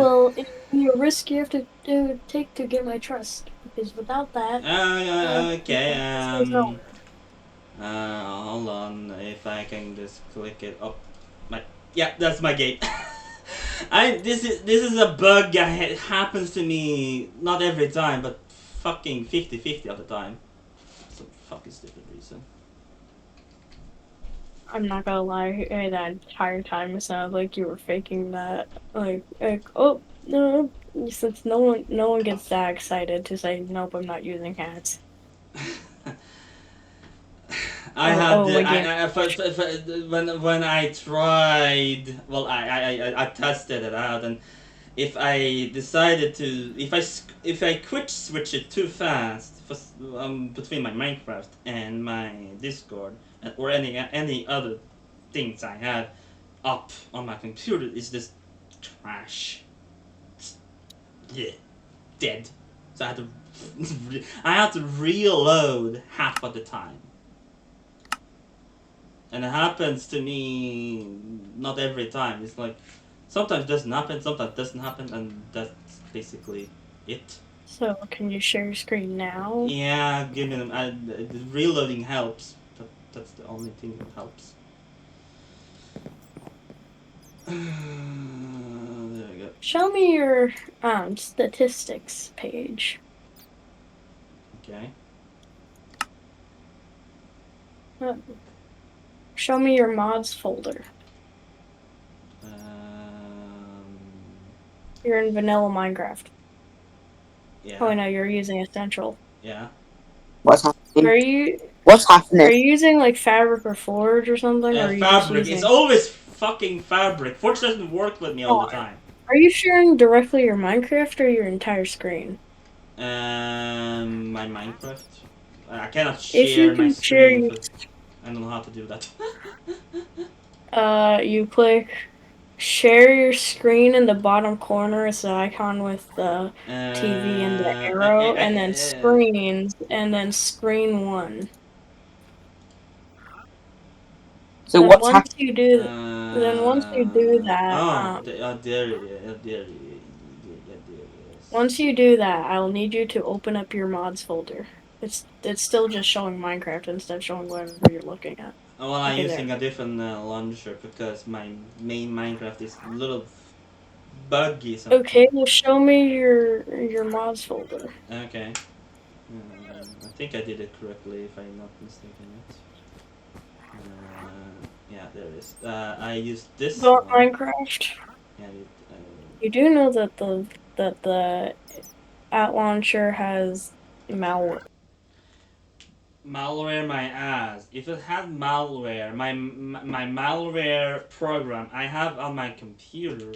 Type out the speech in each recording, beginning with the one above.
Well, it'd be a risk you have to take to get my trust, because without that, Okay. this goes nowhere. Hold on. If I can just click it up. My yeah, that's my gate. This is a bug that happens to me not every time, but fucking 50-50 of the time. Some fucking stupid reason. I'm not gonna lie, that entire time it sounded like you were faking that. Oh no, since no one gets that excited to say nope, I'm not using hats. I Or had oh, the what game? when I tried. Well, I tested it out, and if I decided to if I quick switch it too fast for, between my Minecraft and my Discord or any other things I have up on my computer, is just trash. It's, yeah, dead. So I had to I had to reload half of the time. And it happens to me not every time. It's like sometimes it doesn't happen, sometimes it doesn't happen, and that's basically it. So can you share your screen now? Yeah, give me them. The reloading helps, but that's the only thing that helps. There we go. Show me your statistics page. Okay. Uh, Show me your mods folder. Um, You're in vanilla Minecraft. Oh, yeah, I know you're using Essential. yeah. What's happening? Are you What's happening? are you using like Fabric or Forge or something, or are you just Fabric. It's using? always fucking Fabric. Forge doesn't work with me all Oh, the time. are you sharing directly your Minecraft or your entire screen? My Minecraft. I cannot If you share my can share screen your, because I don't know how to do that. you click share your screen in the bottom corner. It's the icon with the TV and the arrow, and then screens, and then screen one. So Then what's once happening? you do, then once you do that, There it is. There it is. Yeah, there it is. once you do that, I'll need you to open up your mods folder. It's still just showing Minecraft instead of showing whatever you're looking at. Well, I'm Okay, there. using a different launcher because my main Minecraft is a little buggy. So Okay, well show me your mods folder. okay. I think I did it correctly if I'm not mistaken. It. Yeah, there it is. I used this About one. Minecraft. Yeah, You do know that the at launcher has malware. malware my ass. If it had malware, my malware program I have on my computer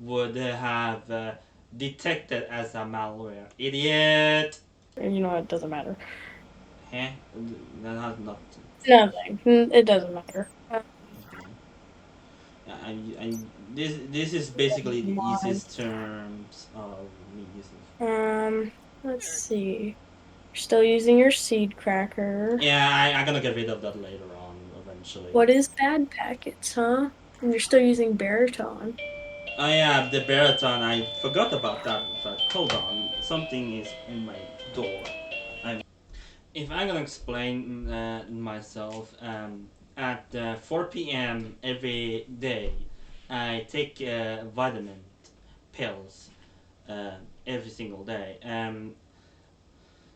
would have detected as a malware. Idiot. You know it doesn't matter. Huh? That has not. Nothing. It doesn't matter. I this is basically the Mod. easiest terms of me using. Let's see. You're still using your seed cracker. Yeah, I'm gonna get rid of that later on eventually. What is bad packets, huh? And you're still using Baraton. Oh yeah, the baritone. I forgot about that. But hold on, something is in my door. If I'm gonna explain myself, at 4 p.m. every day, I take vitamin pills every single day.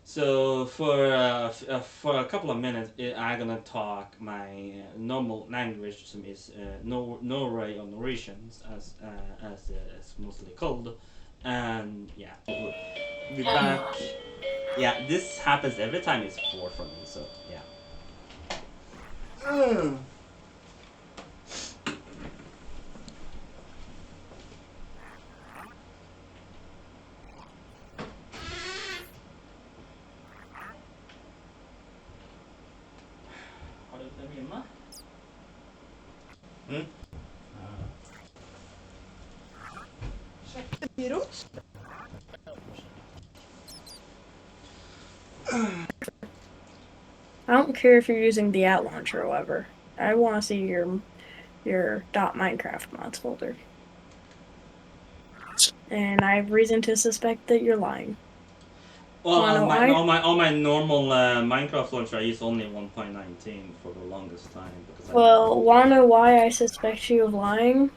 So for a couple of minutes, I'm gonna talk my normal language, which is Norway or Norwegians, as it's mostly called, and yeah, we'll be back. Yeah, this happens every time it's 4 for me. So yeah. Har du det hemma? Mm. I don't care if you're using the at launcher, however. I want to see your .minecraft mods folder. and I have reason to suspect that you're lying. Well, Wanna know my why? on my normal Minecraft launcher, I use only 1.19 for the longest time because I never. Well, wanna know why I suspect you of lying?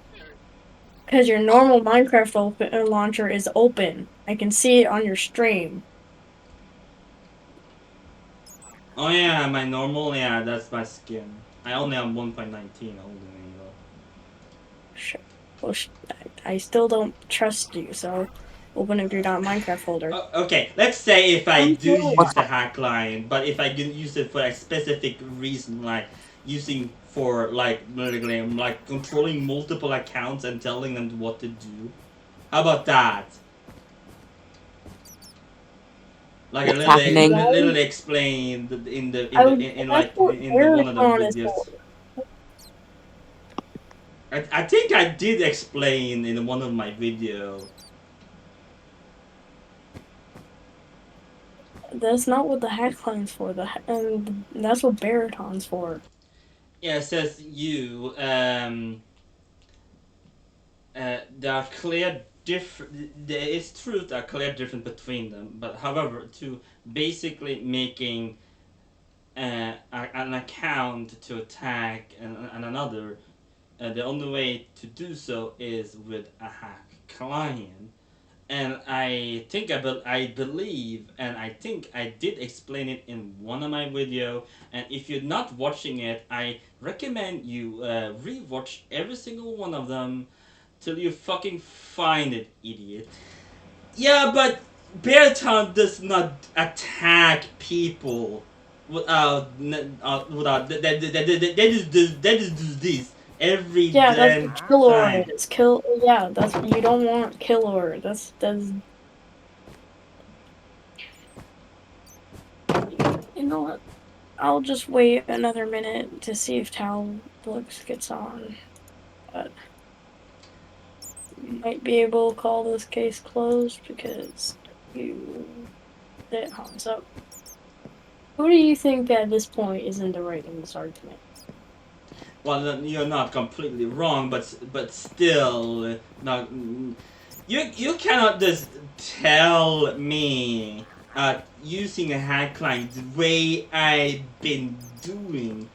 Because your normal Minecraft launcher is open. I can see it on your stream. Oh yeah, my normal, yeah, that's my skin. I only have 1.19 holding though. Sure. Well, I still don't trust you, so open up your .minecraft folder. Okay, let's say if I I'm do through. use the hack line, but if I can use it for a specific reason, like using for like controlling multiple accounts and telling them what to do. How about that? Like I What's happening? literally explained in the I would. That's what in the one of the Baritone is for. videos. I think I did explain in one of my video. That's not what the hack line's for. And that's what Baritone's for. Yeah, it says you. There are clear different. There is truth. There are clear difference between them. But however, to basically making an account to attack and another, the only way to do so is with a hack client. And I believe and I think I did explain it in one of my video. And if you're not watching it, I recommend you rewatch every single one of them till you fucking find it, idiot. Yeah, but Beartown does not attack people without that just do this every Yeah, that's damn what killer time. is. Yeah, that's you don't want killer. That's. You know what? I'll just wait another minute to see if Talblix gets on. But might be able to call this case closed because you did Hans up. Who do you think at this point is in the right in this argument? Well, you're not completely wrong, but still, not. You cannot just tell me using a hack client the way I've been doing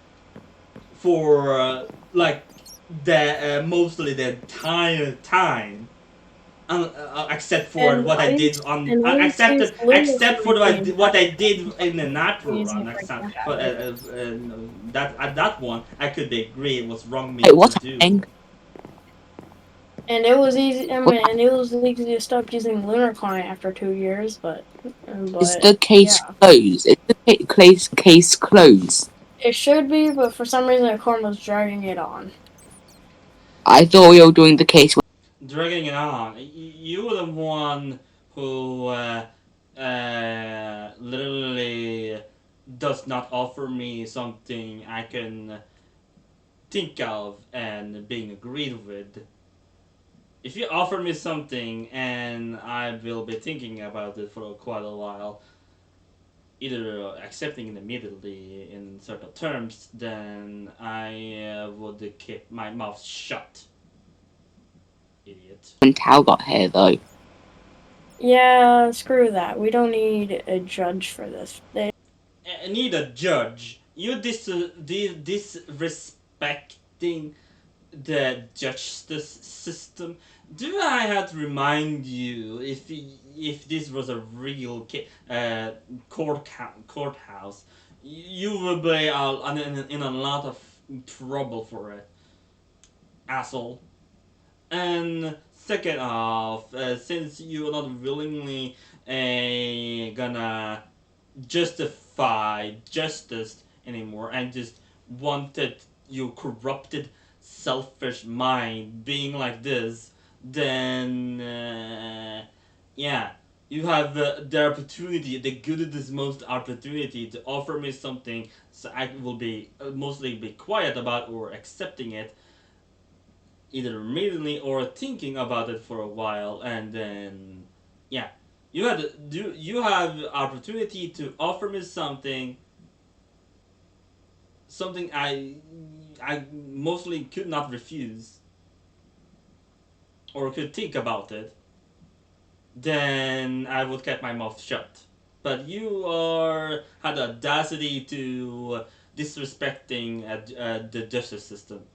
for like the mostly the entire time. Except for what I did on, And Lynx used Lunar except for Flame what I did in the natural using run. it right Except, now. but that at that one, I could agree it was wrong me Wait, to what's do. happening? And it was easy. I What mean, and it was easy to stop using Lunar Client after 2 years. is But the case yeah, closed? Is the case closed? it should be. But for some reason, Acorn was dragging it on. I thought we were doing the case. Dragging it on. You were the one who literally does not offer me something I can think of and being agreed with. If you offer me something and I will be thinking about it for quite a while, either accepting it immediately in certain terms, then I would keep my mouth shut. Idiot. When Tal got here, though. Yeah, screw that. We don't need a judge for this. Need a judge. You disrespecting the justice system. Do I have to remind you if this was a real courthouse, you would be in a lot of trouble for it, asshole. And second off, since you are not willingly gonna justify justice anymore and just wanted your corrupted, selfish mind being like this, then yeah, you have the opportunity, the goodest most opportunity to offer me something, so I will be mostly be quiet about or accepting it either immediately or thinking about it for a while, and then yeah, you have opportunity to offer me something I mostly could not refuse or could think about it. then I would keep my mouth shut. But you are had the audacity to disrespecting the justice system.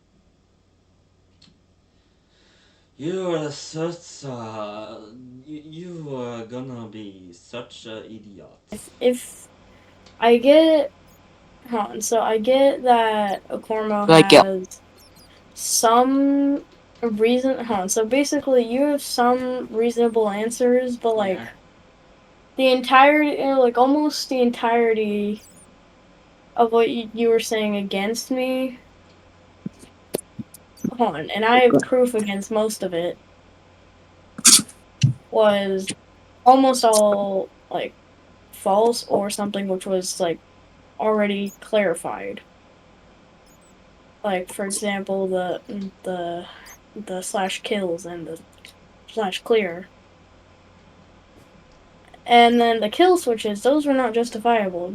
You are such you are gonna be such a idiot. If I get, hold on, so I get that Okormo Like, yeah. has some reason. Hold on, so basically you have some reasonable answers, but like Yeah. the entirety, like almost the entirety of what you were saying against me. Hold on, and I have proof against most of it. Was almost all like false or something which was like already clarified. Like for example, the slash kills and the slash clear. And then the kill switches, those were not justifiable.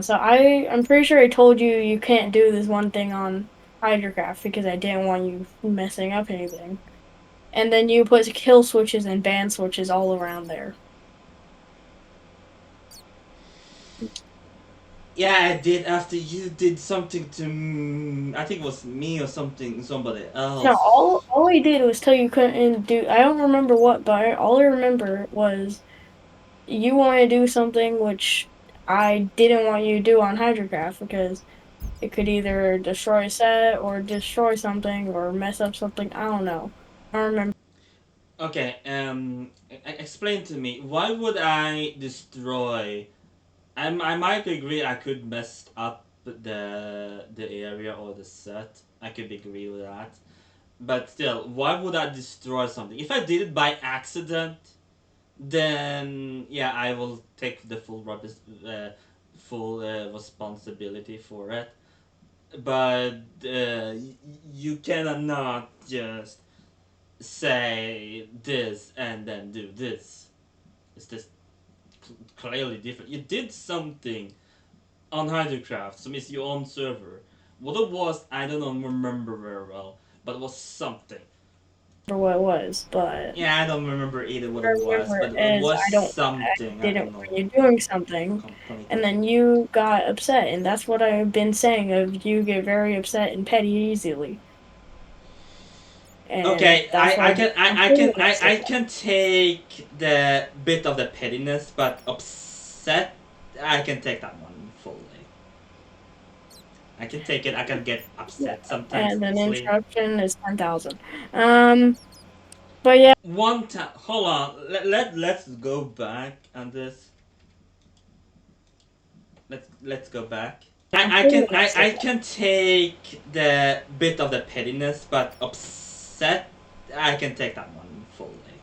So I'm pretty sure I told you you can't do this one thing on Hydrocraft because I didn't want you messing up anything. And then you put kill switches and ban switches all around there. Yeah, I did after you did something to I think it was me or somebody No, else. all I did was tell you couldn't do. I don't remember what, but all I remember was you want to do something which I didn't want you to do on Hydrocraft because it could either destroy a set or destroy something or mess up something. I don't know. I don't remember. Okay, explain to me why would I destroy? I might agree I could mess up the area or the set. I could agree with that. But still, why would I destroy something? If I did it by accident, then yeah, I will take the full responsibility for it. But you cannot just say this and then do this. It's just clearly different. You did something on Hydrocraft, so it's your own server. What it was, I don't remember very well, but it was something. What it was, but Yeah, I don't remember either what what it I was, remember but it is was I something. I didn't don't know. want you doing something, and then you got upset, and that's what I've been saying. Of you get very upset and petty easily, and Okay, that's why I'm saying that I stuff. can take the bit of the pettiness, but upset, I can take that one fully. I can take it. I can get upset sometimes And an easily. interruption is 10,000. But yeah, One time, hold on. Let's go back on this. Let's go back. I'm saying that I stuff. can take the bit of the pettiness, but upset, I can take that one fully.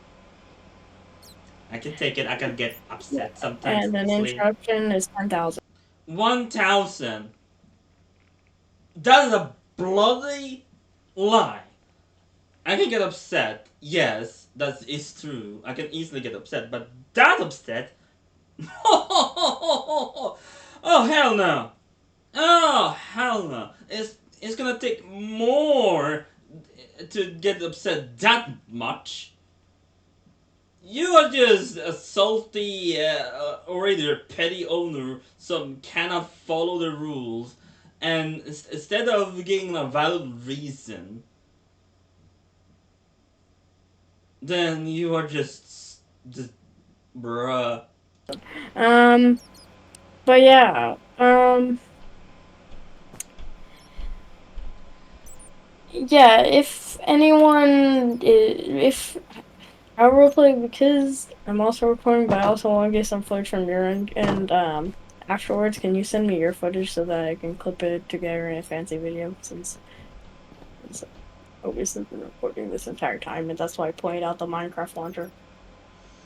I can take it. I can get upset sometimes And an easily. interruption is 10,000. 1,000. That is a bloody lie. I can get upset. Yes, that is true. I can easily get upset, but that upset? Oh hell no! Oh hell no! It's gonna take more to get upset that much. You are just a salty, already a petty owner, some cannot follow the rules, and instead of giving a valid reason, then you are just bruh. Um, but yeah, yeah, if anyone, if I roleplay because I'm also recording, but I also want to get some footage from your end, and afterwards, can you send me your footage so that I can clip it together in a fancy video, since it's obviously been recording this entire time, and that's why I pointed out the Minecraft launcher.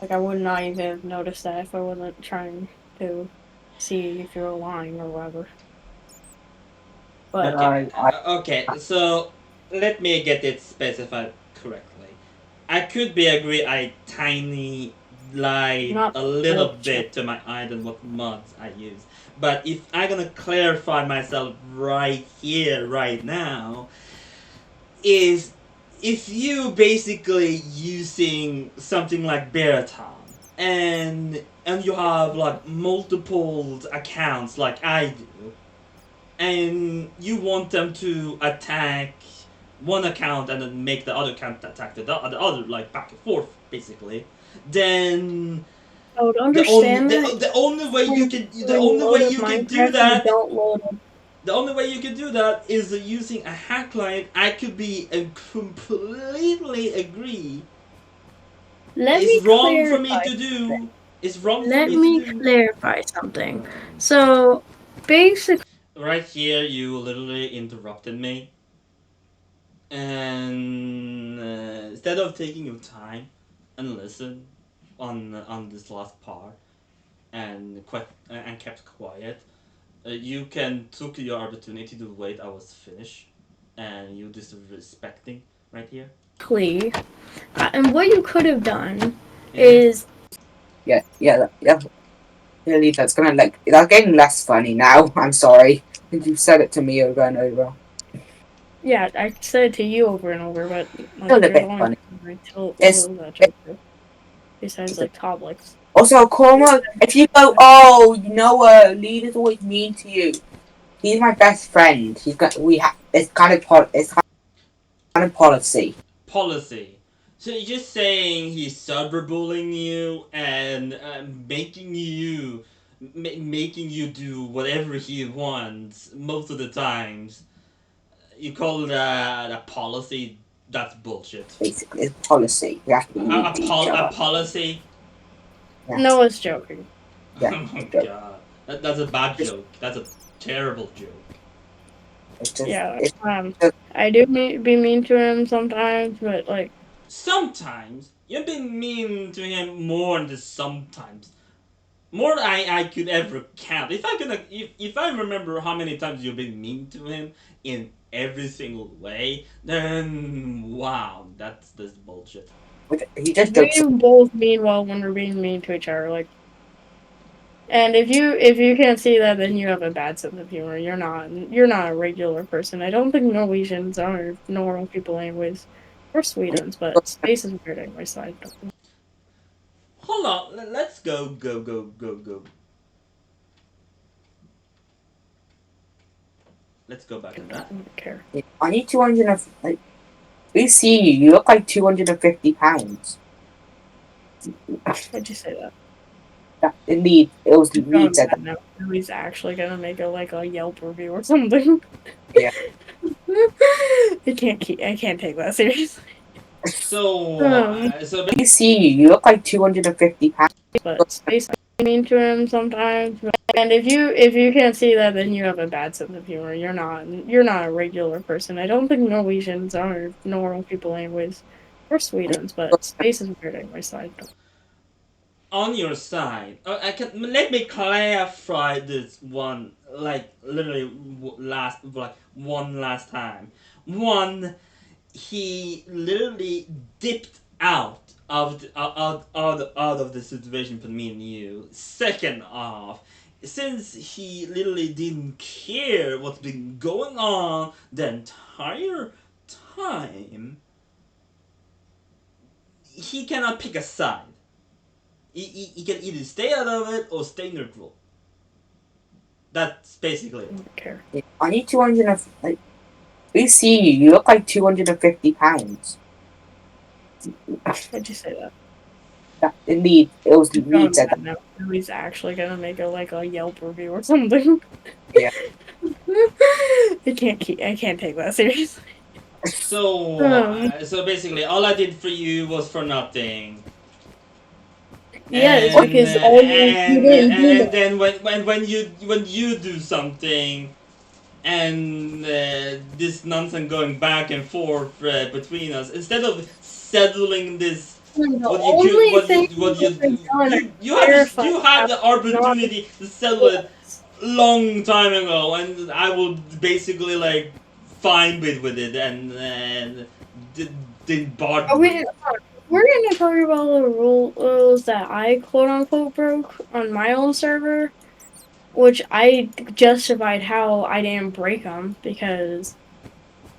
Like, I would not even have noticed that if I wasn't trying to see if you're lying or whatever. But Okay, so let me get it specified correctly. I could be agree I tiny lied not a little bullshit. bit to my idol what mods I use. But if I'm gonna clarify myself right here, right now, is if you basically using something like Beratom and you have like multiple accounts like I do, and you want them to attack one account and then make the other account attack the other, like back and forth, basically, then I would understand that the only way you can the when you only way load up you can do Minecraft and you that don't load up. the only way you can do that is using a hack client. I could be completely agree. Let It's me wrong for me clarify. to do. It's wrong for Let me to me do. clarify something. So, basically, Right here, you literally interrupted me, and instead of taking your time and listen on this last part and kept quiet, you can took your opportunity to wait. I was finished, and you disrespecting right here. and what you could have done Yeah. is, Yeah. Really, that's getting less funny now. I'm sorry. You've said it to me over and over. yeah, I said it to you over and over, but like, Still a there's bit only funny. I told It's, that joke to, besides like Toblix. also, Cormo, if you go, oh, leader's always mean to you. He's my best friend. It's kind of policy. Policy. So you're just saying he's cyberbullying you and making you do whatever he wants most of the times. You call that a policy? That's bullshit. Basically, it's policy. We have to be mean to each A other. policy? Yes, Noah's joking. yeah, Oh my it's just, god. That's a bad joke. That's a terrible joke. Yeah, it's just I do be mean to him sometimes, but like, Sometimes you've been mean to him more than sometimes. More than I could ever count. If I remember how many times you've been mean to him in every single way, then wow, that's bullshit. he just we jokes. both mean well when we're being mean to each other. Like, and if you can't see that, then you have a bad sense of humor. You're not a regular person. I don't think Norwegians are normal people, anyways, or Swedes, but space is weird anyway. So I don't Hold on, let's go. Let's go back to that. care. I need 200 of like. We see you. You look like 250 pounds. Why'd you say that? Indeed, it was I'm Lead said that. now. He's actually gonna make a Yelp review or something. Yeah. I can't take that seriously. So We see you. You look like 250 pounds. But space mean to him sometimes. And if you can't see that, then you have a bad sense of humor. You're not a regular person. I don't think Norwegians are normal people, anyways, or Swedes, but space is weird anyway. So I don't. on your side, I can let me clarify this one, like literally one last time. One, he literally dipped out of the situation for me and you. Second off, since he literally didn't care what's been going on the entire time, he cannot pick a side. He can either stay out of it or stay neutral. That's basically I it. don't care. I need 200 of like. We see you. You look like 250 pounds. Why'd you say that? Indeed, it was I'm Lead said that. now. He's actually gonna make a Yelp review or something. Yeah. I can't take that seriously. So basically, all I did for you was for nothing. Yeah, it's And because all you didn't do and that. then when you do something, and this nonsense going back and forth between us, instead of settling this, The what you could only thing what you that I've done terrified you had about the not opportunity to settle it long time ago, and I will basically like fine with it and didn't bother Are with we, it. we're gonna talk about the rules that I quote unquote broke on my own server, which I justified how I didn't break them because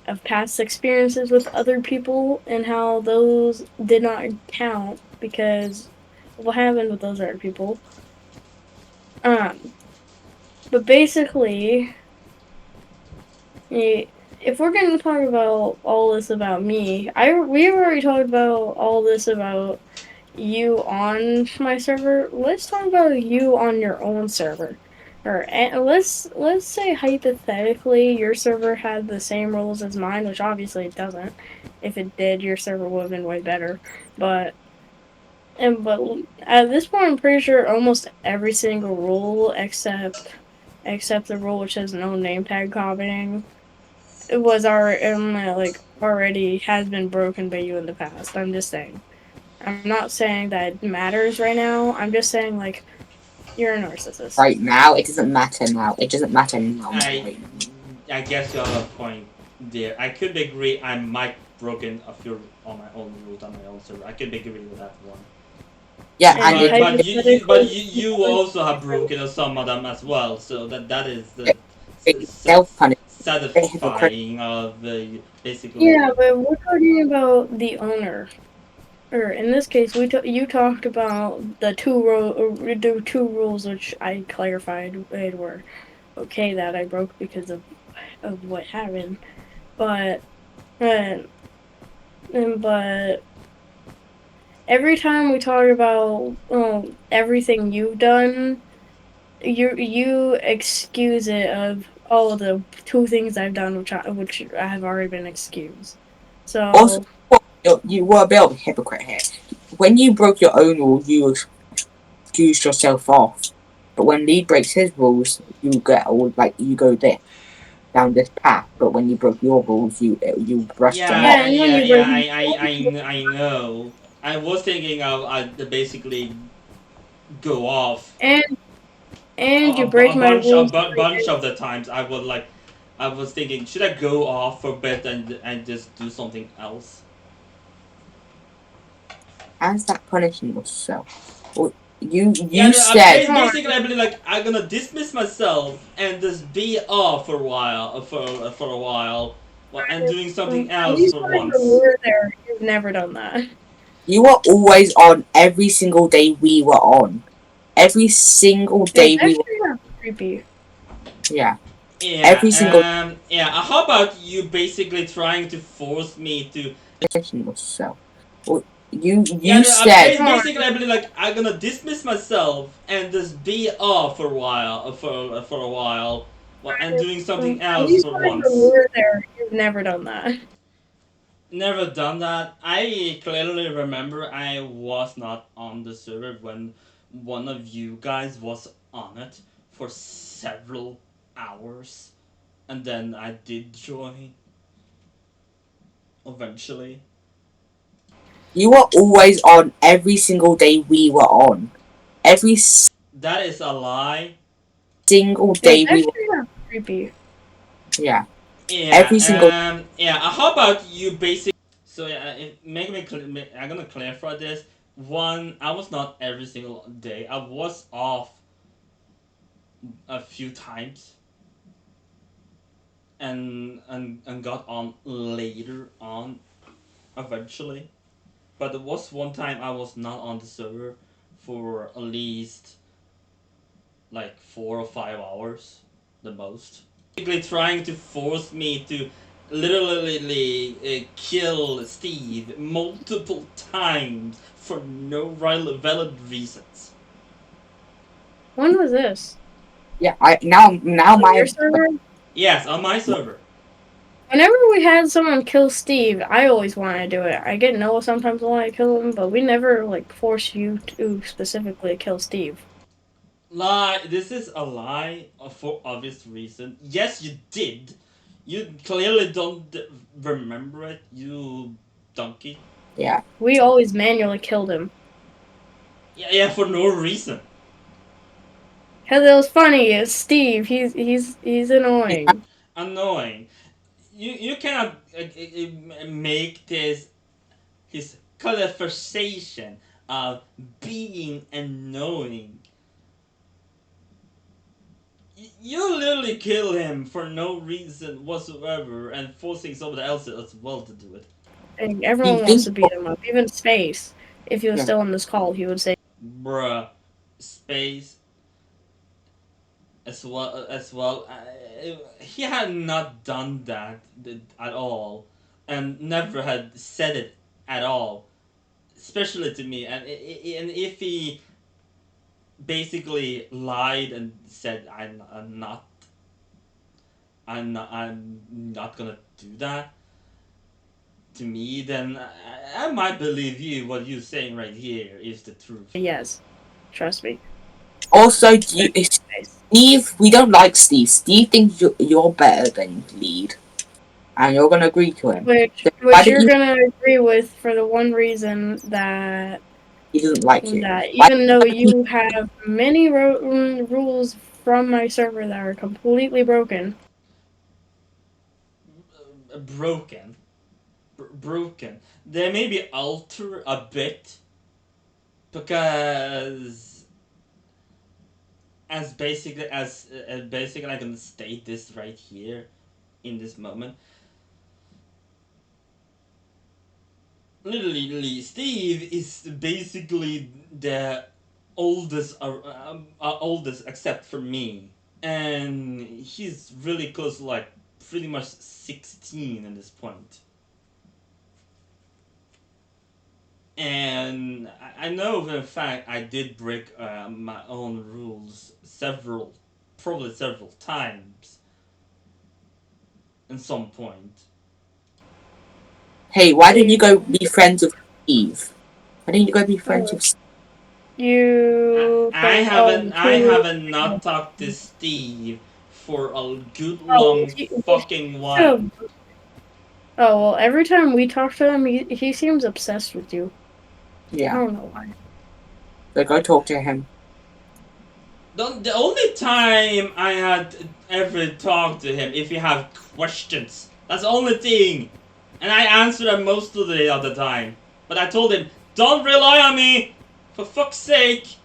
of past experiences with other people and how those did not count because what happened with those other people. Um, but basically, if we're going to talk about all this about me, we've already talked about all this about you on my server. Let's talk about you on your own server. Or let's say hypothetically your server had the same rules as mine, which obviously it doesn't. If it did, your server would have been way better. But at this point, I'm pretty sure almost every single rule except the rule which has no name tag copying it was already already has been broken by you in the past. I'm just saying. I'm not saying that it matters right now. I'm just saying you're a narcissist. Right now, it doesn't matter now. It doesn't matter now. I Right. I guess you have a point there. I could agree. I might broken a few on my own route on my own server. I could agree with that one. Yeah, And and But it, you also have broken some of them as well. So that is the it's self-punishment. Hypocrite. satisfying of basically. yeah, but we're talking about the owner. Or in this case, you talked about the two rules which I clarified were okay that I broke because of what happened. But uh, but every time we talk about everything you've done, you excuse it of the two things I've done which I have already been excused. Also, So you were a bit of a hypocrite here. When you broke your own rule, you excused yourself off. But when Lee breaks his rules, you get all like you go there down this path. But when you broke your rules, you brushed them Yeah, off. yeah, and when yeah, you yeah. break I know. I was thinking of basically go off and you break my rules. bunch of the times. I was thinking, should I go off for a bit and just do something else? As that punishing yourself. Well, Yeah, you said Come on, basically I believe like I'm gonna dismiss myself and just be off for a while, for a while, and doing something at else least for when once. we were there, you've never done that. you were always on every single day we were on. Every single It's day we were. actually not creepy. Yeah. Every single Yeah, yeah. How about you basically trying to force me to? punishing yourself. Well, Yeah, you said Come on, basically I believe like I'm gonna dismiss myself and just be off for a while, for a while, and doing something at else least for when we once. were there, you've never done that. Never done that. I clearly remember I was not on the server when one of you guys was on it for several hours, and then I did join eventually. you were always on every single day we were on. Every That is a lie. single It's day we were. actually not creepy. Yeah. Every single. Yeah. Yeah. How about you basically? So yeah, I'm gonna clarify this. One, I was not every single day. I was off a few times and got on later on eventually. But there was one time I was not on the server for at least like 4 or 5 hours, the most. Basically trying to force me to literally kill Steve multiple times for no valid reasons. When was this? Yeah. I now On your my server? Yes, on my server. Whenever we had someone kill Steve, I always wanted to do it. I get Noah sometimes wanted to kill him, but we never force you to specifically kill Steve. Lie. This is a lie for obvious reason. Yes, you did. You clearly don't remember it, you donkey. yeah. We always manually killed him. Yeah, yeah, for no reason. Cause it was funny. It's Steve. He's annoying. Annoying. You cannot make this his conversation of being annoying. You literally kill him for no reason whatsoever and forcing someone else as well to do it. And Do you everyone think? wants to beat him up. Even Space, if he was Yeah. still on this call, he would say, Bruh. Space as well. He had not done that at all, and never had said it at all, especially to me. And if he basically lied and said I'm not gonna do that to me, then I might believe you. What you're saying right here is the truth. yes, trust me. Also, do you, Space. Steve? We don't like Steve. Steve thinks you're better than Lead, and you're gonna agree to him. Which, So why which don't you're you? gonna agree with for the one reason that He doesn't like you. Why? even though you have many rules from my server that are completely broken, Broken. Broken. They maybe alter a bit because as basically I can state this right here in this moment. Literally, Steve is basically the oldest except for me, and he's really close to like pretty much 16 at this point. And I know for a fact I did break my own rules probably several times at some point. Hey, why don't you go be friends with Steve? Why don't you go be friends with? I, you I can haven't I two. haven't not talked to Steve for a good Oh, long fucking while. oh well, every time we talk to him, he seems obsessed with you. I Yeah, don't know why. so go talk to him. The only time I had ever talked to him if he have questions. That's the only thing. And I answer them most of the other time. But I told him, don't rely on me! For fuck's sake!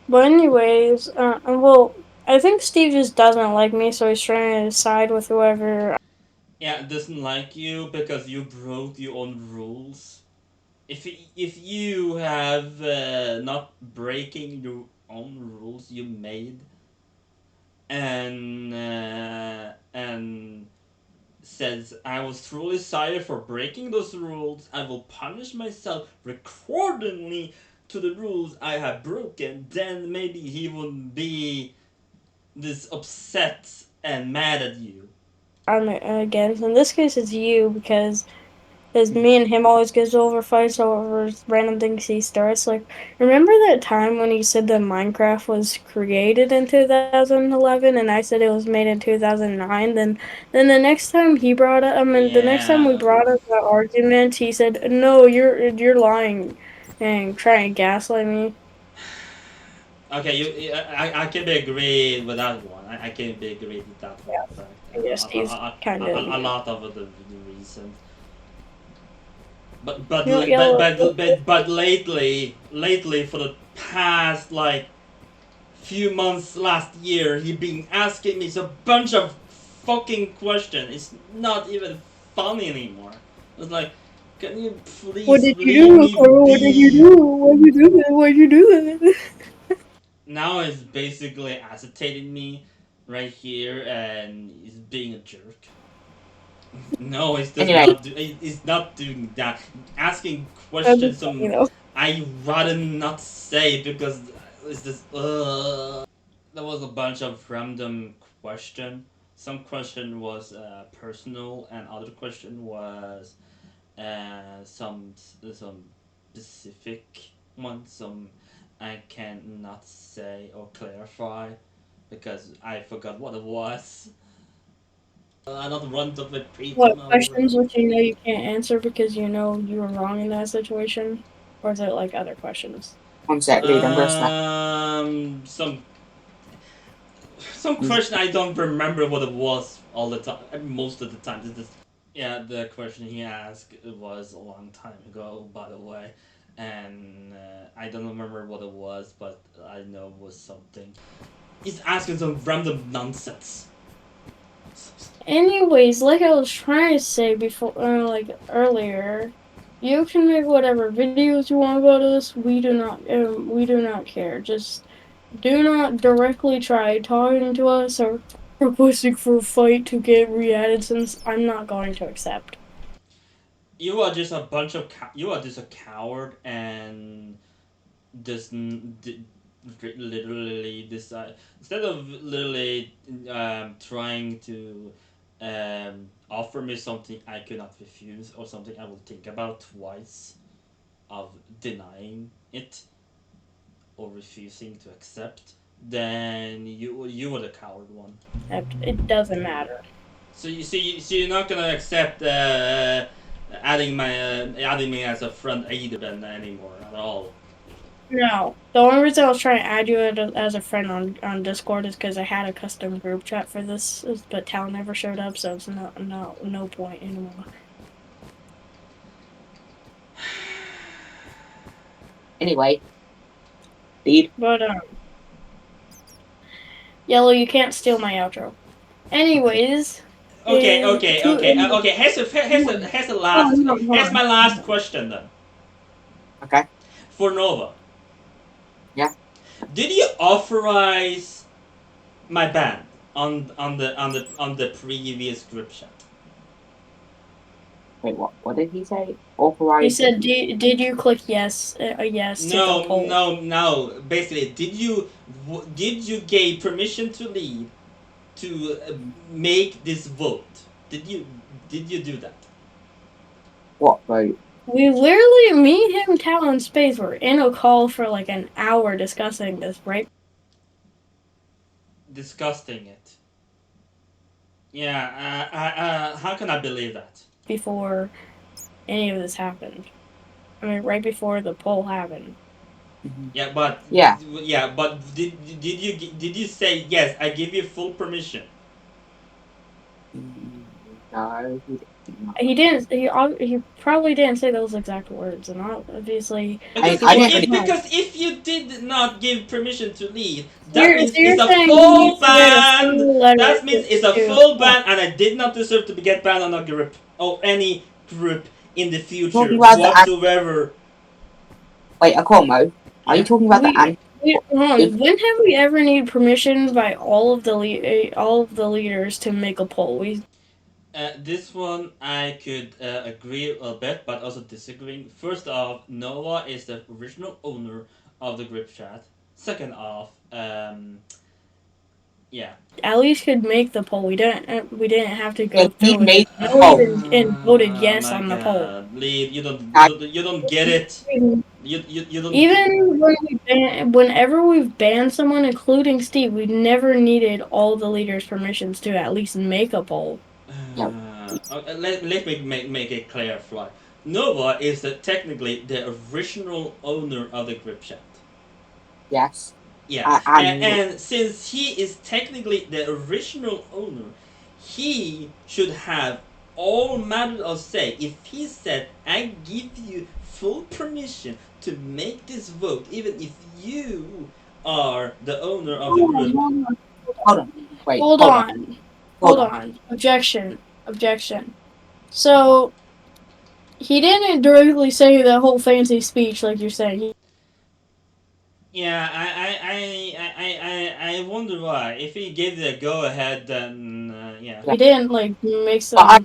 But anyways, well, I think Steve just doesn't like me, so he's trying to side with whoever. Yeah, doesn't like you because you broke your own rules. If you have not breaking your own rules you made and says I was truly sorry for breaking those rules. I will punish myself accordingly to the rules I have broken. Then maybe he wouldn't be this upset and mad at you. I'm against. In this case, it's you because me and him always gets over fights over random things he starts. Like, remember that time when he said that Minecraft was created in 2011, and I said it was made in 2009. Then the next time he brought up, I mean, the next time we Yeah. brought up the argument, he said, "No, you're lying," and trying to gaslight me. Okay, I can be agreed with that one. I can be agreed with that one. In fact, I guess he's kind of, a lot of the reasons. But you don't l- but yell. but lately for the past like few months last year, he been asking me a bunch of fucking questions. It's not even funny anymore. It's like, can you What please did you leave do, me Coro? What did you be? do? What did you do? What did you do? Now he's basically acetating me right here, and he's being a jerk. No, he's just Anyway, not. He's not doing that. Asking That'd be questions funny some though. I rather not say because it's just. There was a bunch of random question. Some question was personal, and other question was some specific one. Some I cannot say or clarify because I forgot what it was. I not run to repeat them What over. questions which you know you can't answer because you know you were wrong in that situation? Or is it like other questions? one sec, Lead. I'm gonna snap. Some question I don't remember what it was all the time. Most of the time, yeah, the question he asked was a long time ago, by the way, and I don't remember what it was, but I know it was something. He's asking some random nonsense. Anyways, like I was trying to say before, like earlier, you can make whatever videos you want about us. We do not care. Just do not directly try talking to us or requesting for a fight to get re-added, since I'm not going to accept. You are just a bunch of you are just a coward and just literally decide instead of literally trying to offer me something I could not refuse or something I will think about twice of denying it or refusing to accept, then you were the coward one. It doesn't matter. So you're not gonna accept adding me as a friend either then anymore at all. No, the only reason I was trying to add you as a friend on Discord is because I had a custom group chat for this, but Tal never showed up, so it's no point anymore. Anyway, lead. But Yellow, you can't steal my outro. Anyways, Okay, is okay, to okay, okay. Here's my last question then Okay. for Nova. Yeah. Did you authorize my ban on the previous group chat? Wait, what? What did he say? He Authorized. said, "Did you click yes? Yes to the No, poll?" no. Basically, did you give permission to lead to make this vote? Did you do that? What vote? We literally, me, him, Tal, and Space were in a call for like an hour discussing this, right? Disgusting it. Yeah. How can I believe that? Before any of this happened. I mean, right before the poll happened. Yeah, but Yeah. yeah, but did you say yes? I give you full permission. No, he didn't. He didn't. He probably didn't say those exact words, and obviously. Because I didn't. if you did not give permission to leave, So that means you're it's a saying he full needs to write a ban. full letter That means it's a to. full ban, and I did not deserve to get banned on a group or any group in the future Talking about the whatsoever. Wait, Akomo. Are you Yeah. talking about the Hold on. When have we ever needed permission by all of the leaders to make a poll? This one I could agree a bit, but also disagreeing. First off, Noah is the original owner of the group chat. Second off, yeah. At least could make the poll. We didn't. We didn't have to Yeah, go he through with made it. the No, poll. and voted yes My on the poll. God, leave! I- You don't get it. You don't. Even whenever we've banned someone, including Steve, we never needed all the leaders' permissions to at least make a poll. Let me make it clear, Fly. Nova is technically the original owner of the group chat. Yes. Yeah, And and since he is technically the original owner, he should have all matter of say. If he said, "I give you full permission to make this vote," even if you are the owner of the group. hold on. Wait. Hold Hold on. on. Hold Hold on. on. Objection. Objection. So he didn't directly say the whole fancy speech like you're saying. Yeah, I wonder why. If he gave the go ahead, then yeah. He didn't like make But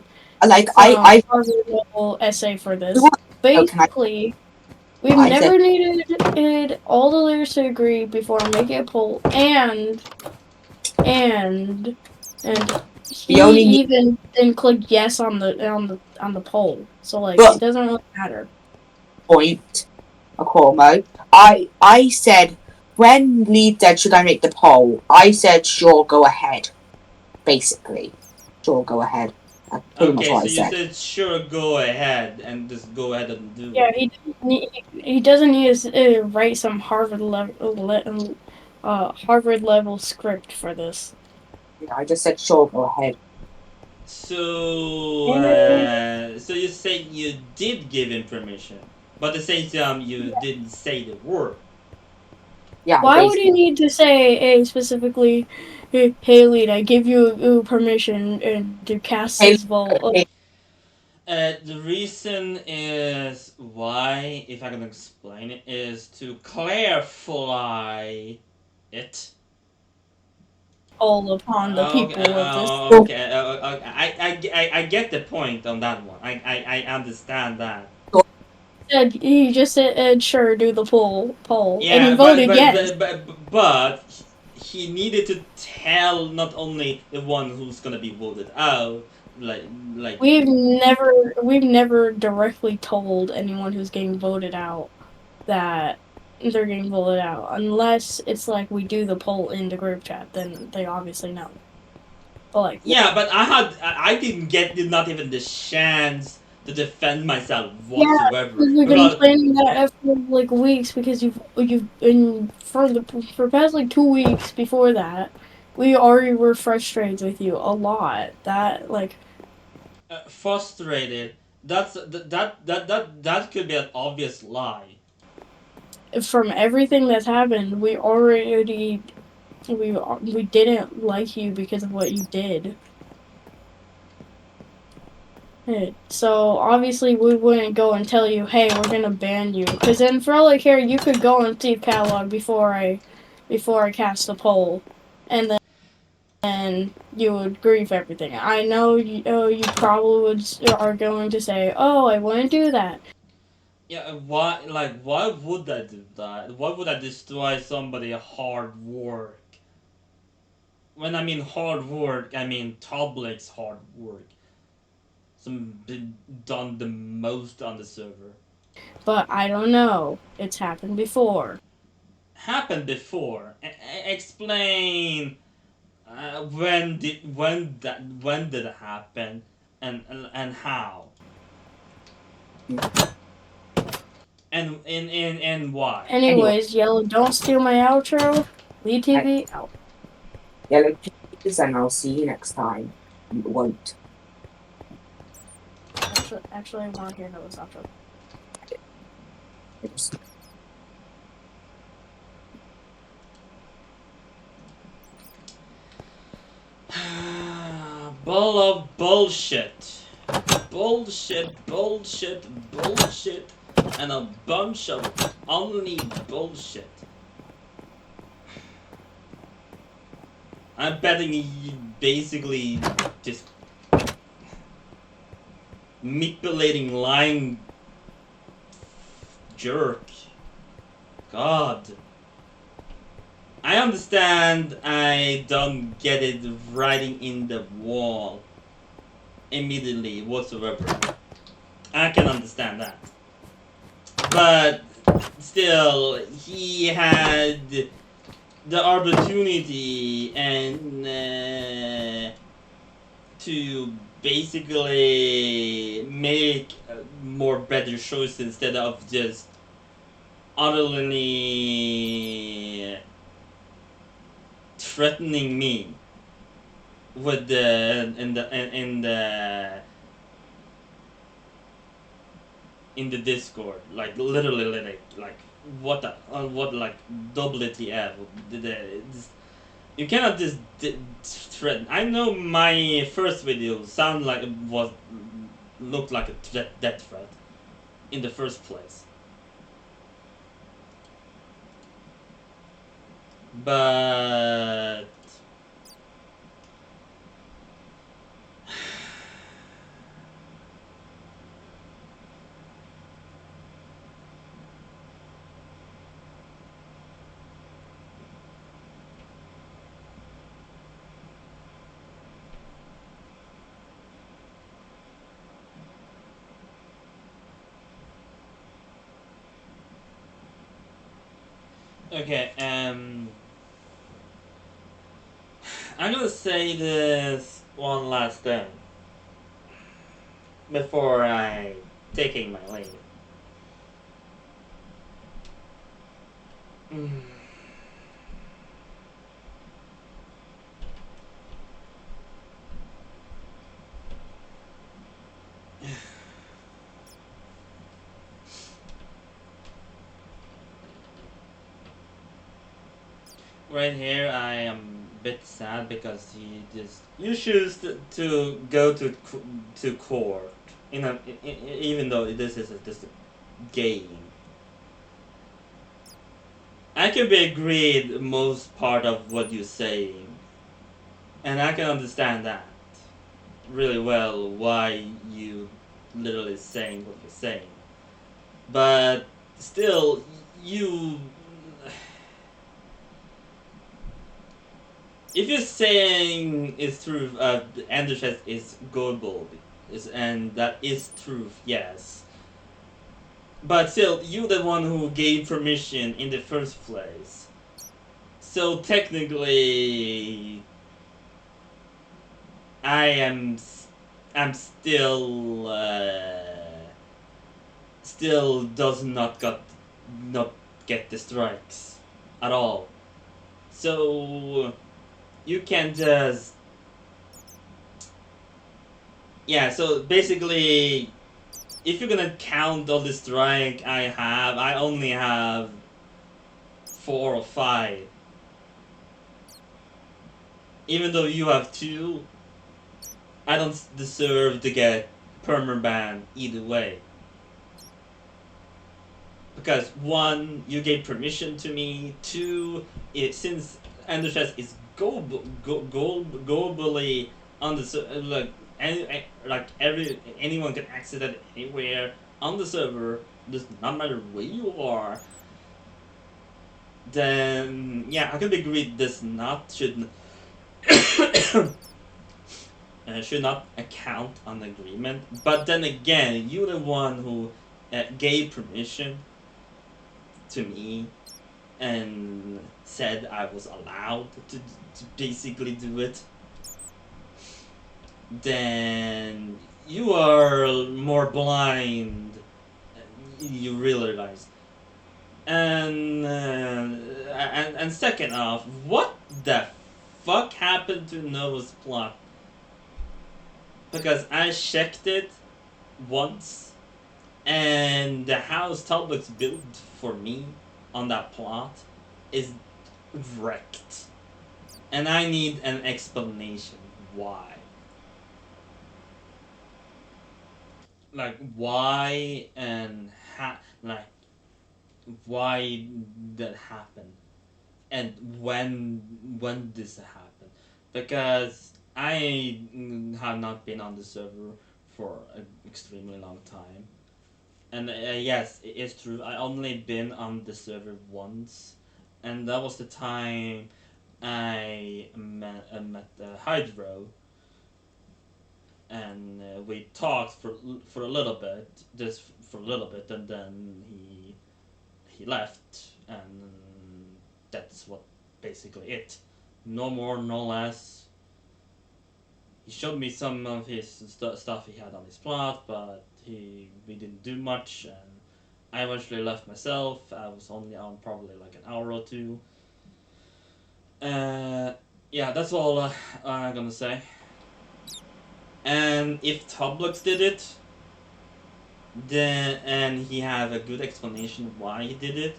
I Harvard level essay for this. Can I- Basically, we've I said- never needed all the leaders to agree before making a poll, and he only- even didn't click yes on the poll. So like But- it doesn't really matter. point, Akomo. I said when Lee said, "Should I make the poll?" I said, "Sure, go ahead." Basically, sure, go ahead. That's pretty much Okay, what so I you said. said sure, go ahead and just go ahead and do Yeah, it. he doesn't need to write some Harvard level script for this. Yeah, I just said, "Sure, go ahead." So, so you say you did give him permission, but at the same time you didn't say the word. Yeah, Why would basically. you need to say, hey, specifically, hey, lead, I give you permission to cast Hey, this vault? hey, The reason is why, if I can explain it, is to clarify it. All upon the Okay, people of this. okay. I get the point on that one. I understand that. He just said, sure, do the poll, and he Yeah, voted yes. but he needed to tell not only the one who's gonna be voted out, like like We've never directly told anyone who's getting voted out that they're getting voted out, unless it's like we do the poll in the group chat. Then they obviously know. But like, yeah, but I didn't get not even the chance to defend myself yeah, whatsoever we've been because planning that for like weeks because you've been for past like 2 weeks before that. We already were frustrated with you a lot. That like frustrated. That could be an obvious lie. from everything that's happened, we didn't like you because of what you did. So obviously we wouldn't go and tell you, hey, we're gonna ban you, because then for all I care, you could go and see catalog before I cast the poll, and then you would grieve everything. I know you probably are going to say, oh, I wouldn't do that. Yeah, why would I do that? Why would I destroy somebody hard work? When I mean hard work, I mean Toblik's hard work. Some been done the most on the server. But I don't know. It's happened before. Happened before. Explain when did it happen and how and why. anyway, Anyways, Yellow, don't steal my outro. Lead TV out. yellow please, and I'll see you next time. You won't. Actually, I want to hear Noah's outro. Bull of bullshit. Bullshit, and a bunch of only bullshit. I'm betting you basically just manipulating lying jerk. God. I understand I don't get it writing in the wall immediately whatsoever. I can understand that. But still, he had the opportunity and to basically make more better choices instead of just utterly threatening me with the Discord, like literally, like what the what like WTF? You cannot just threaten. I know my first video sound like it was looked like a death threat in the first place, but okay. I'm gonna say this one last thing before I taking my leave. Mm. right here I am a bit sad because you choose to go to court even though this is just a game. I can be agreed most part of what you're saying, and I can understand that really well why you literally saying what you're saying. But still, you if you're saying it's true, Andrés is Goldberg, and that is truth, yes. But still, you the one who gave permission in the first place. So technically, I am, I'm still does not get the strikes at all. So you can just yeah. So basically, if you're gonna count all the strike I have, I only have 4 or 5. Even though you have 2, I don't deserve to get permaban either way. Because 1, you gave permission to me. 2, since Andrés is globally on the like like anyone can access it anywhere on the server. Does not matter where you are. Then yeah, I can agree this not should not account on the agreement. But then again, you're the one who gave permission to me and said I was allowed to basically do it. Then you are more blind. You realize. And second off, what the fuck happened to Noah's plot? Because I checked it once, and the house Talbot's built for me on that plot is wrecked. And I need an explanation why. Like why and like why that happened and when this happened, because I have not been on the server for an extremely long time. And yes, it is true. I only been on the server once, and that was the time I met Hydro, and we talked for a little bit, just for a little bit, and then he left, and that's what basically it. No more, no less. He showed me some of his stuff he had on his plot, but we didn't do much, and I eventually left myself. I was only on probably like an hour or 2. Yeah, that's all I'm gonna say. And if Toblux did it, then and he have a good explanation why he did it,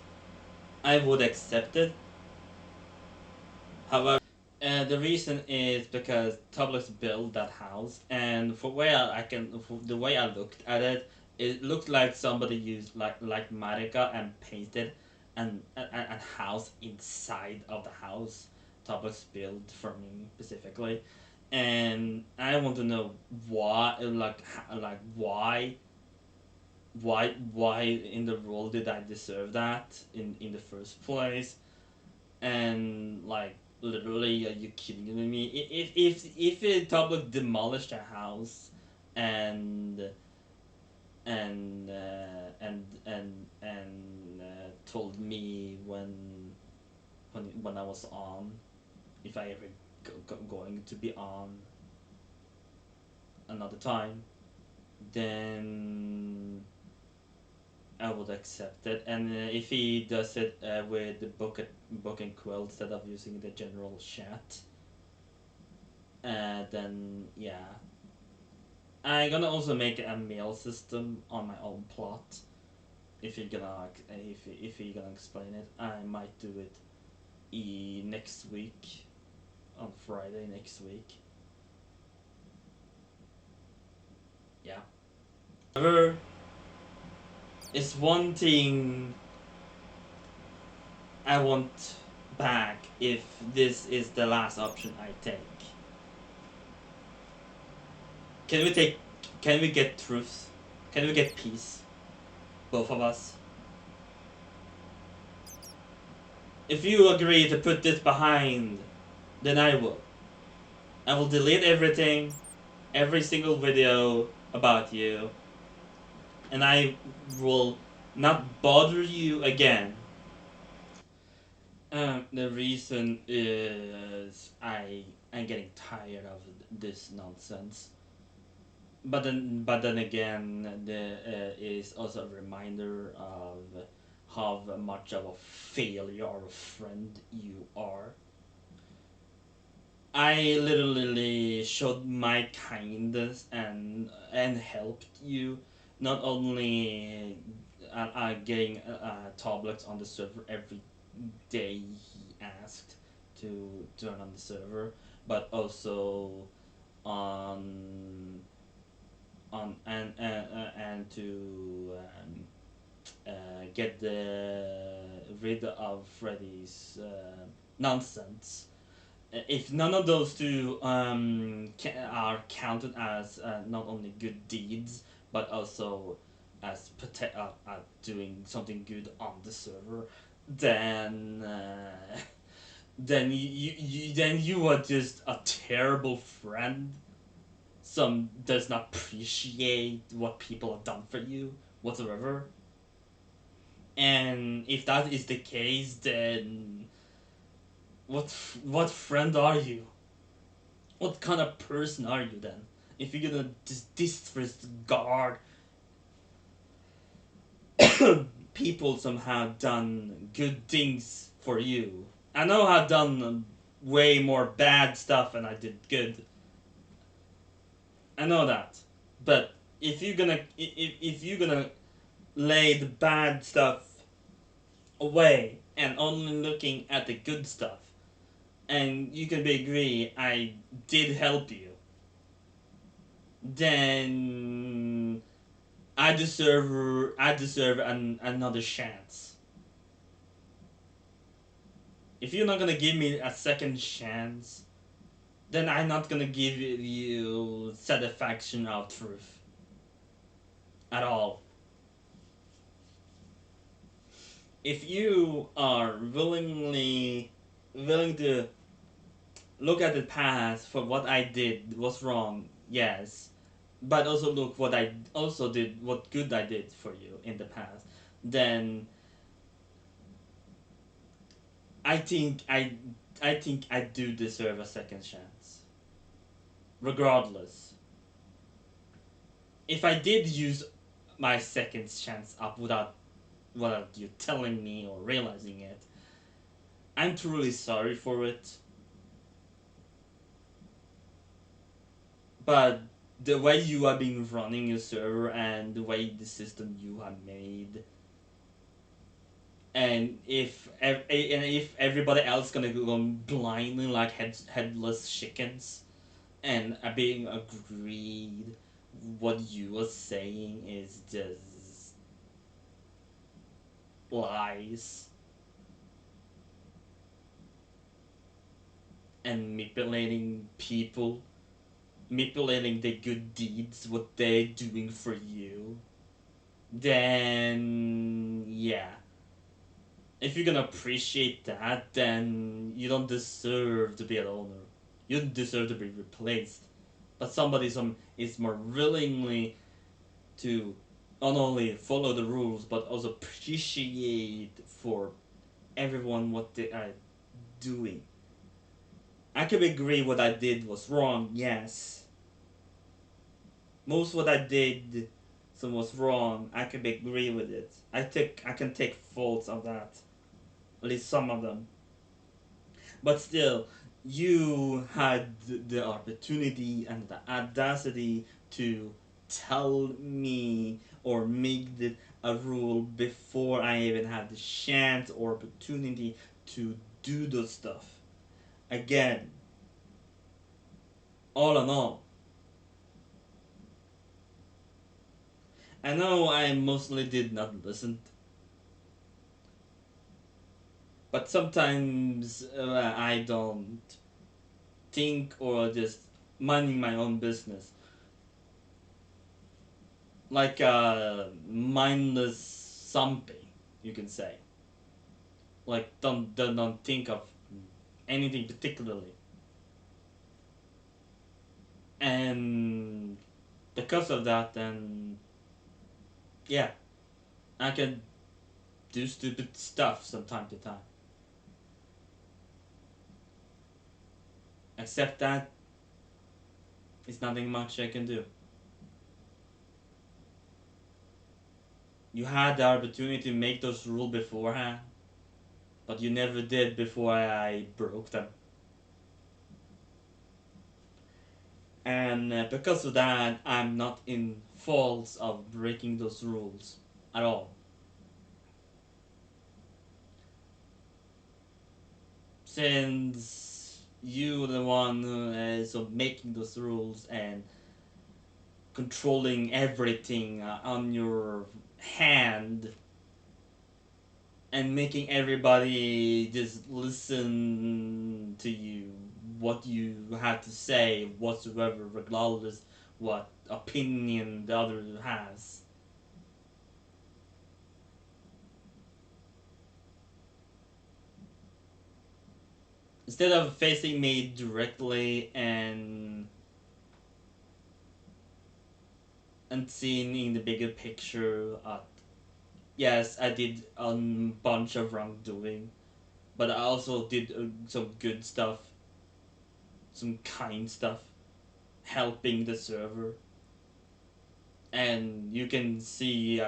I would accept it. However, the reason is because Toblux built that house, and for where for the way I looked at it, it looked like somebody used like Marika and painted an house inside of the house Toblux built for me specifically, and I want to know why, like why in the world did I deserve that in the first place, and like literally, are you kidding me? If a public demolished a house and told me when I was on, if I ever going to be on another time, then I would accept it. And if he does it with the book and quill instead of using the general chat, then yeah, I'm gonna also make a mail system on my own plot. If you're gonna explain it, I might do it next week, on Friday next week. Yeah. However, it's one thing I want back if this is the last option I take. Can we take? Can we get truth? Can we get peace? Both of us. If you agree to put this behind, then I will. I will delete everything, every single video about you, and I will not bother you again. The reason is I'm getting tired of this nonsense. But then again, there is also a reminder of how much of a failure or a friend you are. I literally showed my kindness and helped you, not only getting tablets on the server every day he asked to turn on the server, but also on and to get rid of Freddy's nonsense. If none of those two are counted as not only good deeds but also as doing something good on the server, then then you are just a terrible friend. Some does not appreciate what people have done for you whatsoever. And if that is the case, then what friend are you? What kind of person are you then? If you're gonna disregard people somehow done good things for you. I know I've done way more bad stuff than I did good. I know that, but if you're gonna lay the bad stuff away and only looking at the good stuff, and you can be agree I did help you, then I deserve another chance. If you're not gonna give me a second chance, then I'm not gonna give you satisfaction of truth at all. If you are willing to look at the past for what I did was wrong, yes, but also look what I also did, what good I did for you in the past, then I think I do deserve a second chance. Regardless, if I did use my second chance up without you telling me or realizing it, I'm truly sorry for it. But the way you have been running your server and the way the system you have made, and if everybody else gonna go blindly like headless chickens and being agreed what you are saying is just lies and manipulating people, manipulating the good deeds, what they're doing for you, then yeah. If you're gonna appreciate that, then you don't deserve to be an owner. You don't deserve to be replaced. But somebody is more willingly to not only follow the rules but also appreciate for everyone what they are doing. I can agree what I did was wrong, yes. Most what I did was wrong. I can agree with it. I can take faults of that. At least some of them. But still, you had the opportunity and the audacity to tell me or make a rule before I even had the chance or opportunity to do those stuff again. All in all, I know I mostly did not listen, but sometimes I don't think or just minding my own business, like a mindless zombie, you can say. Like don't think of anything particularly, and because of that, then yeah, I can do stupid stuff from time to time. Except that it's nothing much I can do. You had the opportunity to make those rules beforehand, but you never did before I broke them. And because of that, I'm not in fault of breaking those rules at all. Since you the one who is making those rules and controlling everything on your hand and making everybody just listen to you, what you have to say whatsoever, regardless what opinion the other has. Instead of facing me directly and seeing in the bigger picture, yes, I did a bunch of wrongdoing, but I also did some good stuff, some kind stuff, helping the server. And you can see,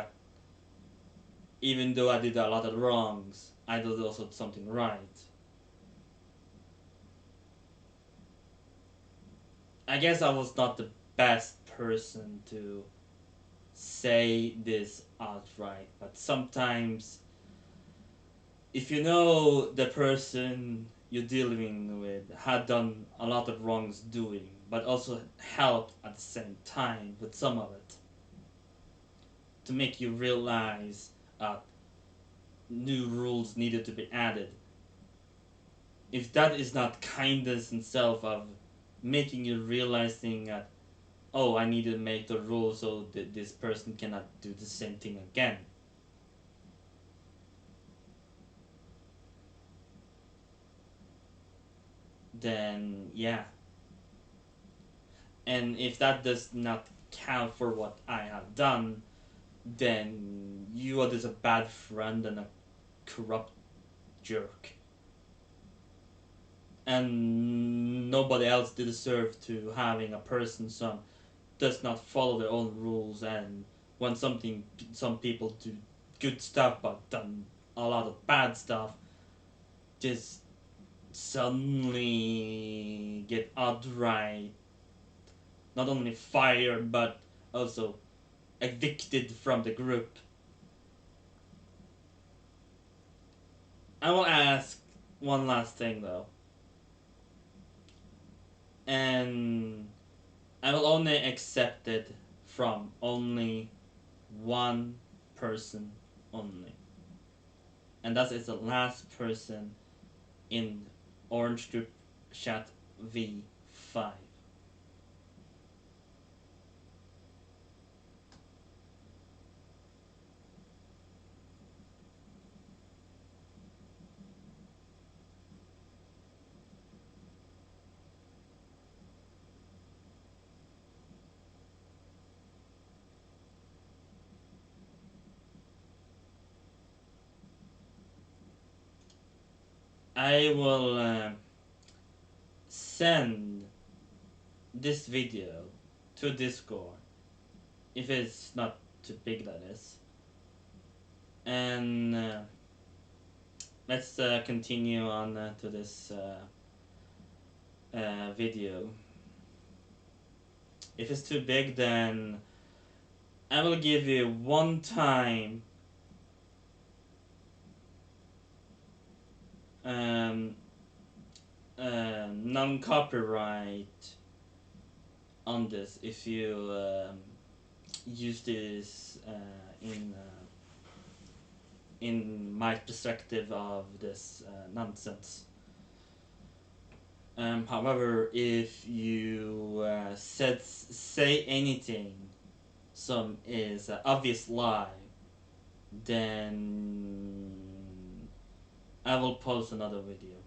even though I did a lot of wrongs, I did also something right. I guess I was not the best person to say this outright, but sometimes if you know the person you're dealing with had done a lot of wrongs doing, but also helped at the same time with some of it, to make you realize new rules needed to be added. If that is not kindness in self of making you realizing that, oh, I need to make the rule so that this person cannot do the same thing again. Then yeah. And if that does not count for what I have done, then you are just a bad friend and a corrupt jerk. And nobody else deserves to having a person son does not follow their own rules, and when some people do good stuff but done a lot of bad stuff, just suddenly get outright not only fired but also evicted from the group. I will ask one last thing though, and I will only accept it from only one person only, and that is the last person in Orange Group Chat V5. I will send this video to Discord if it's not too big, that is. And let's continue on to this video. If it's too big, then I will give you one time non-copyright on this if you use this in my perspective of this nonsense. However, if you say anything some is an obvious lie, then I will post another video.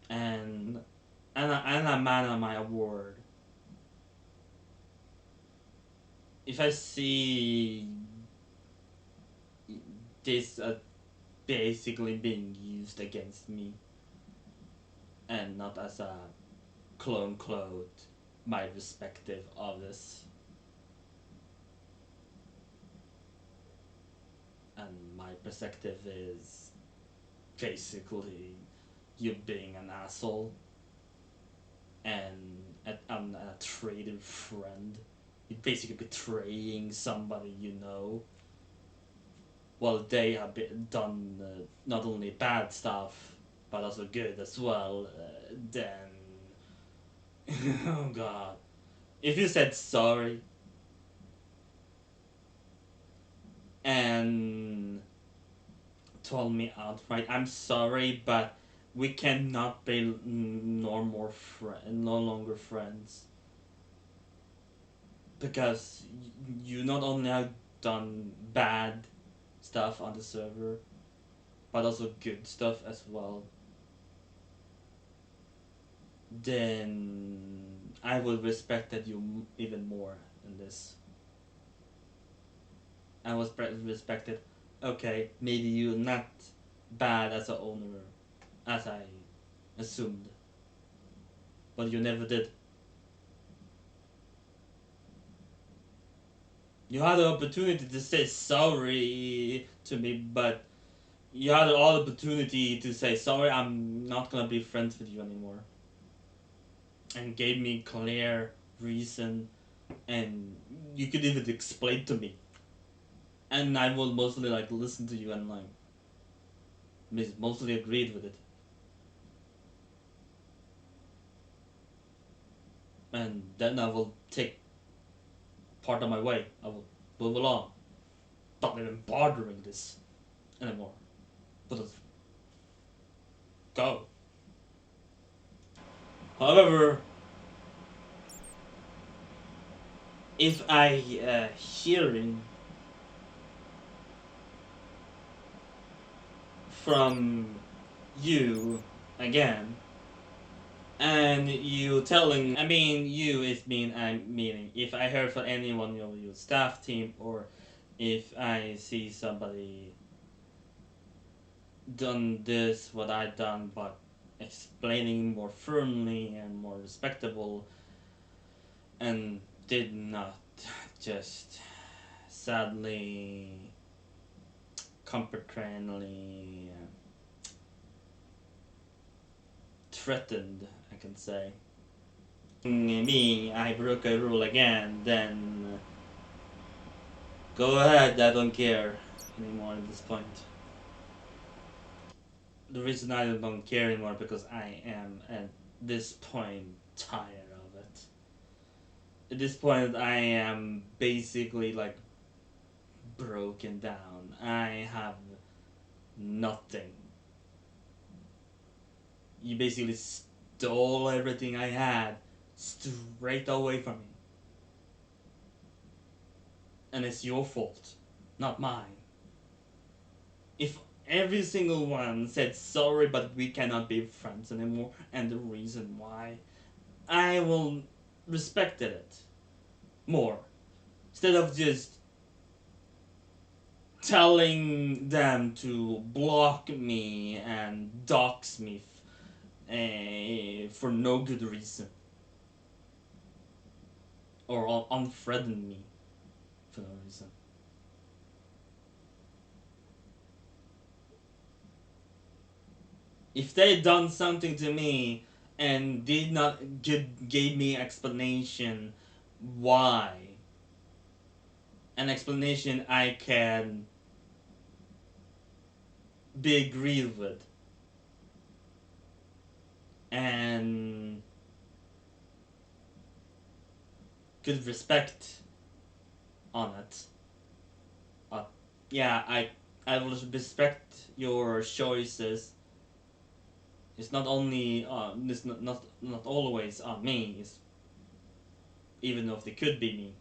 And I'm a man of my word. If I see this basically being used against me and not as a clone my respective of this, and my perspective is basically you being an asshole and a traitor friend. You're basically betraying somebody you know. Well, they have done not only bad stuff but also good as well. Then, oh god, if you said sorry and told me outright, I'm sorry, but we cannot be no longer friends, because you not only have done bad stuff on the server, but also good stuff as well, then I will respect that you even more in this. I was respected. Okay, maybe you're not bad as an owner, as I assumed, but you never did. You had the opportunity to say sorry to me, but you had all the opportunity to say sorry. I'm not gonna be friends with you anymore, and gave me clear reason, and you could even explain to me, and I will mostly like listen to you and like mostly agreed with it, and then I will take part of my way. I will move along, not even bothering this anymore. But let's go. However, if I hearing from you again, and you telling, I mean you is mean I'm meaning, if I heard from anyone of your staff team, or if I see somebody done this what I done, but explaining more firmly and more respectable, and did not just sadly competently threatened, I can say. Me, I broke a rule again, then go ahead, I don't care anymore at this point. The reason I don't care anymore because I am at this point tired of it. At this point, I am basically like broken down. I have nothing. You basically stole everything I had straight away from me. And it's your fault, not mine. If every single one said sorry, but we cannot be friends anymore, and the reason why, I will respect it more. Instead of just telling them to block me and dox me for no good reason, or unthreaten me for no reason. If they done something to me and did not gave me explanation why, an explanation I can be agreed with, and good respect on it. Uh, yeah, I will respect your choices. It's not only it's not always on me. It's, even though they could be me.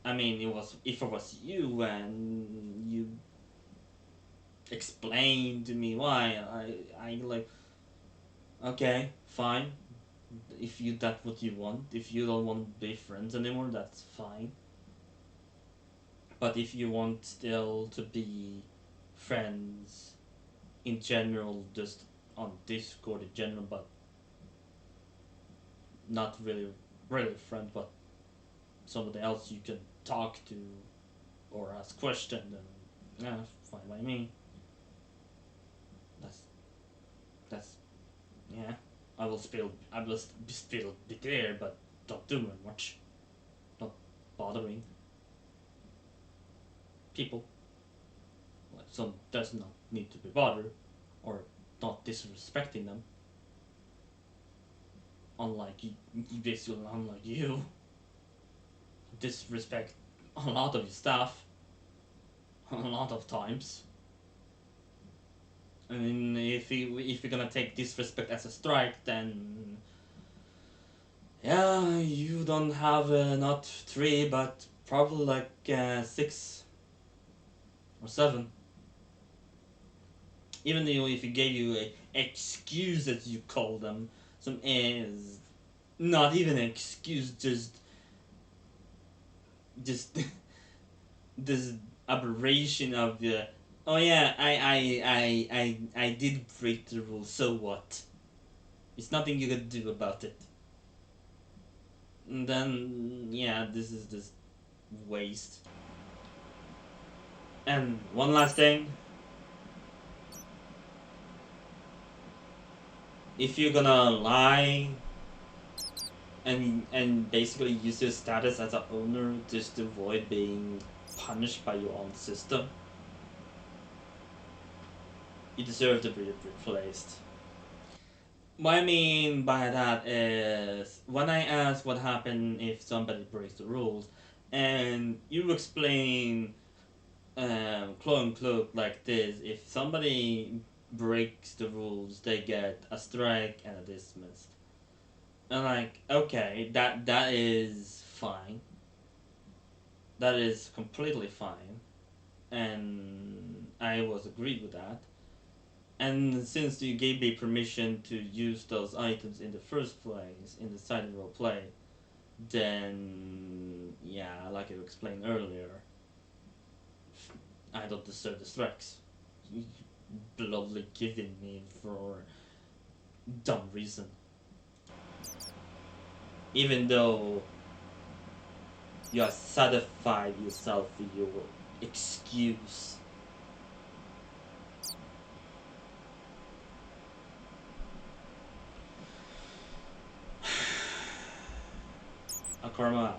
I mean, it was if it was you and you explained to me why, I like, okay, fine. If you that's what you want, if you don't want to be friends anymore, that's fine. But if you want still to be friends in general, just on Discord in general, but not really friend, but somebody else you can talk to or ask questions, then yeah, fine by me. That's that's yeah. I will still be there, but don't do very much. Not bothering people. Like some does not need to be bothered, or not disrespecting them. Unlike basically unlike you, disrespect a lot of your stuff, a lot of times. I mean, if you're gonna take disrespect as a strike, then yeah, you don't have not 3, but probably like 6 or 7. Even though if he gave you a excuse that you call them, some is not even an excuse, just this aberration of oh yeah, I did break the rules, so what? It's nothing you can do about it. And then yeah, this is just waste. And one last thing, if you're gonna lie and basically use your status as an owner just to avoid being punished by your own system, you deserve to be replaced. What I mean by that is when I ask what happens if somebody breaks the rules, and you explain quote unquote like this: if somebody breaks the rules, they get a strike and a dismissed. And like, okay, that is fine. That is completely fine, and I was agreed with that. And since you gave me permission to use those items in the first place in the side role play, then yeah, like I explained earlier, I don't deserve the strikes. You bloodily giving me for dumb reason. Even though you are satisfied yourself with your excuse. Akarma out.